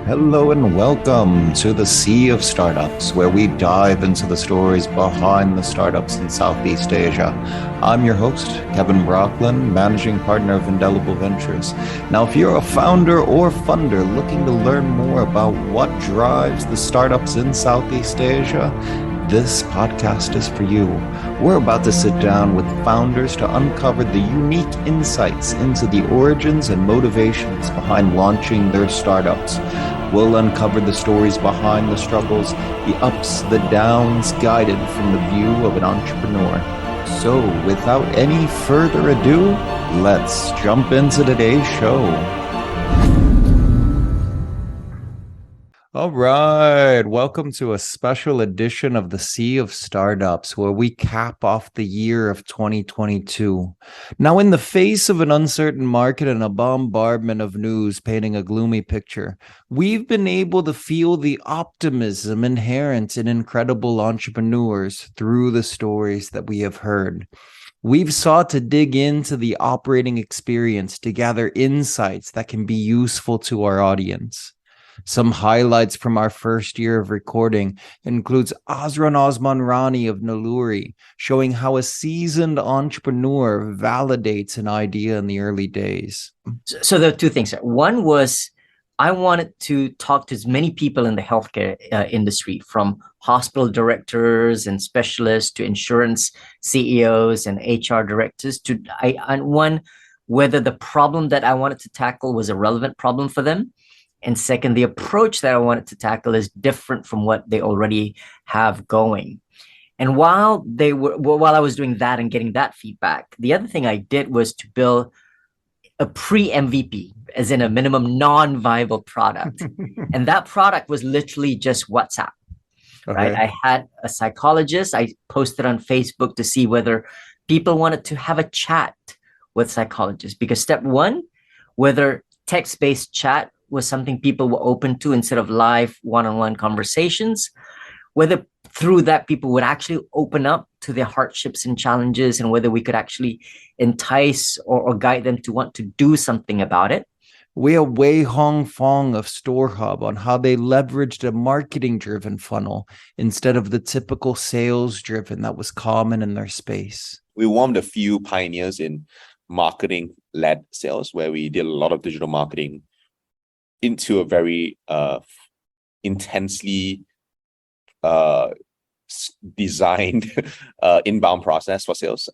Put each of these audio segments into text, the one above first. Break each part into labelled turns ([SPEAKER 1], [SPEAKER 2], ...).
[SPEAKER 1] Hello and welcome to the Sea of Startups, where we dive into the stories behind the startups in Southeast Asia. I'm your host, Kevin Brocklin, Managing Partner of Indelible Ventures. Now, if you're a founder or funder looking to learn more about what drives the startups in Southeast Asia, this podcast is for you. We're about to sit down with founders to uncover the unique insights into the origins and motivations behind launching their startups. We'll uncover the stories behind the struggles, the ups, the downs, guided from the view of an entrepreneur. So, without any further ado, let's jump into today's show. All right, welcome to a special edition of the Sea of Startups, where we cap off the year of 2022. Now, in the face of an uncertain market and a bombardment of news painting a gloomy picture, we've been able to feel the optimism inherent in incredible entrepreneurs through the stories that we have heard. We've sought to dig into the operating experience to gather insights that can be useful to our audience. Some highlights from our first year of recording includes Azran Osman Rani of Naluri, showing how a seasoned entrepreneur validates an idea in the early days.
[SPEAKER 2] So there are two things. One was I wanted to talk to as many people in the healthcare industry, from hospital directors and specialists to insurance CEOs and HR directors, whether the problem that I wanted to tackle was a relevant problem for them. And second, the approach that I wanted to tackle is different from what they already have going. And while I was doing that and getting that feedback, the other thing I did was to build a pre-MVP, as in a minimum non-viable product. And that product was literally just WhatsApp, right? I had a psychologist. I posted on Facebook to see whether people wanted to have a chat with psychologists, because step one, whether text-based chat was something people were open to instead of live one-on-one conversations, whether through that people would actually open up to their hardships and challenges, and whether we could actually entice or guide them to want to do something about it.
[SPEAKER 1] We have Wei Hong Fong of StoreHub on how they leveraged a marketing-driven funnel instead of the typical sales-driven that was common in their space.
[SPEAKER 3] We were one of the few pioneers in marketing-led sales, where we did a lot of digital marketing into a very intensely designed inbound process for sales,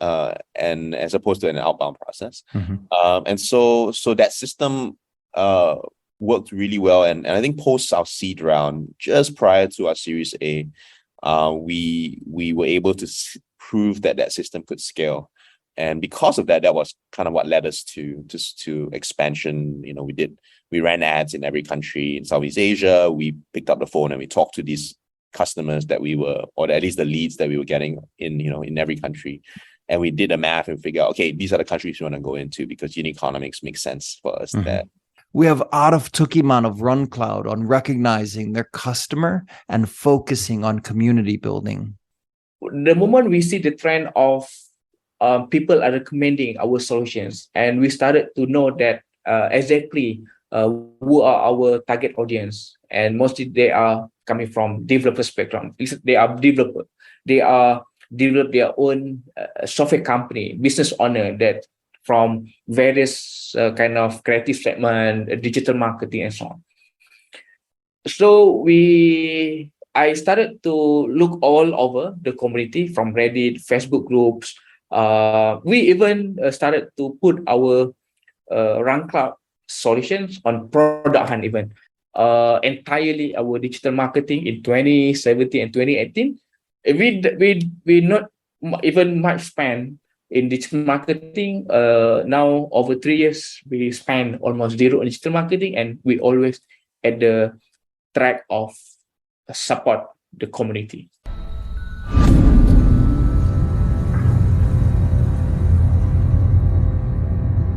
[SPEAKER 3] and as opposed to an outbound process. And so that system worked really well. And I think post our seed round, just prior to our Series A, we were able to prove that system could scale. And because of that, that was kind of what led us to expansion. You know, we ran ads in every country in Southeast Asia. We picked up the phone and we talked to these customers that we were, or at least the leads that we were getting in every country. And we did the math and figured out, okay, these are the countries we want to go into because unit economics makes sense for us there.
[SPEAKER 1] We have Arif Tukiman of RunCloud on recognizing their customer and focusing on community building.
[SPEAKER 4] The moment we see the trend of people are recommending our solutions, and we started to know that exactly who are our target audience, and mostly they are coming from developers background. They are developers. They are develop their own software company, business owner that from various kind of creative segment, digital marketing, and so on. So I started to look all over the community, from Reddit, Facebook groups. We even started to put our RunCloud solutions on Product Hunt even. Entirely our digital marketing in 2017 and 2018. We not even much spend in digital marketing. Now over 3 years, we spend almost zero in digital marketing, and we always at the track of support the community.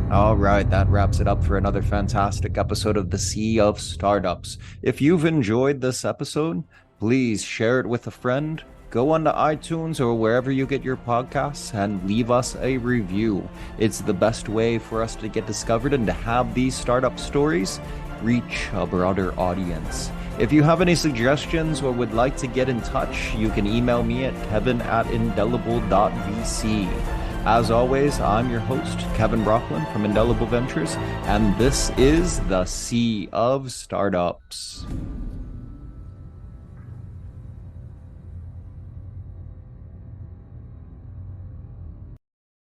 [SPEAKER 1] All right, that wraps it up for another fantastic episode of the Sea of Startups. If you've enjoyed this episode, please share it with a friend. Go onto iTunes or wherever you get your podcasts and leave us a review. It's the best way for us to get discovered and to have these startup stories reach a broader audience. If you have any suggestions or would like to get in touch, you can email me at kevin@indelible.vc. As always, I'm your host, Kevin Brocklin from Indelible Ventures, and this is the Sea of Startups.